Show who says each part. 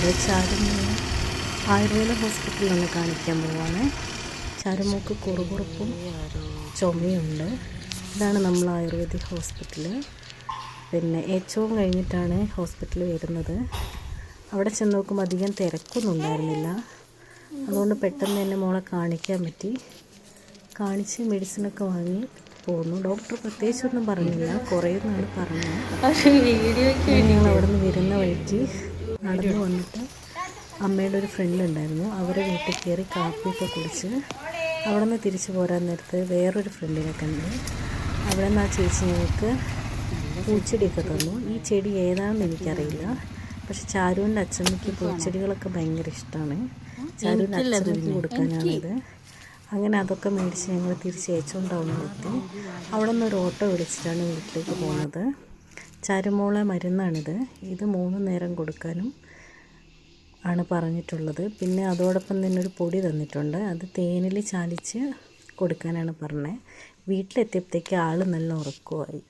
Speaker 1: വന്നിട്ടുണ്ട്. ചാരുമോളെ ആയുർവേദ ഹോസ്പിറ്റലിലൊന്ന് കാണിക്കാൻ പോവാണ്. ചാരുമോൾക്ക് കുറുകുറുപ്പും ചുമയുണ്ട്. ഇതാണ് നമ്മൾ ആയുർവേദിക് ഹോസ്പിറ്റൽ. പിന്നെ ഏറ്റവും കഴിഞ്ഞിട്ടാണ് ഹോസ്പിറ്റലിൽ വരുന്നത്. അവിടെ ചെന്ന് നോക്കുമ്പോൾ അധികം തിരക്കൊന്നും ഉണ്ടായിരുന്നില്ല. അതുകൊണ്ട് പെട്ടെന്ന് തന്നെ മോളെ കാണിക്കാൻ പറ്റി. കാണിച്ച് മെഡിസിനൊക്കെ വാങ്ങി പോന്നു. ഡോക്ടർ പ്രത്യേകിച്ചൊന്നും പറഞ്ഞില്ല, കുറേന്നാണ് പറഞ്ഞത്. ഞങ്ങൾ അവിടെ നിന്ന് വരുന്ന വഴിക്ക് നടന്നു വന്നിട്ട് അമ്മയുടെ ഒരു ഫ്രണ്ട് ഉണ്ടായിരുന്നു, അവരെ വീട്ടിൽ കയറി കാപ്പിയൊക്കെ കുടിച്ച് അവിടെ നിന്ന് തിരിച്ചു പോരാൻ നേരത്ത് വേറൊരു ഫ്രണ്ടിനെ കണ്ട്. അവിടെ നിന്ന് ആ ചേച്ചി ഞങ്ങൾക്ക് പൂച്ചെടിയൊക്കെ തന്നു. ഈ ചെടി ഏതാണെന്ന് എനിക്കറിയില്ല, പക്ഷെ ചാരുവിൻ്റെ അച്ഛമ്മയ്ക്ക് പൂച്ചെടികളൊക്കെ ഭയങ്കര ഇഷ്ടമാണ്. ചാരുവിൻ്റെ അച്ഛമ്മയ്ക്ക് കൊടുക്കാനാണിത്. അങ്ങനെ അതൊക്കെ മേടിച്ച് ഞങ്ങൾ തിരിച്ച് ഏച്ചോൺ ടൗണിലെത്തി. അവിടെ നിന്ന് ഒരു ഓട്ടോ വിളിച്ചിട്ടാണ് വീട്ടിലേക്ക് പോകുന്നത്. ചാരുമോളെ മരുന്നാണിത്. ഇത് 3 നേരം കൊടുക്കാനും ആണ് പറഞ്ഞിട്ടുള്ളത്. പിന്നെ അതോടൊപ്പം തന്നെ ഒരു പൊടി തന്നിട്ടുണ്ട്, അത് തേനിൽ ചാലിച്ച് കൊടുക്കാനാണ് പറഞ്ഞത്. വീട്ടിലെത്തിയപ്പോഴത്തേക്ക് ആൾ നല്ല ഉറക്കമായി.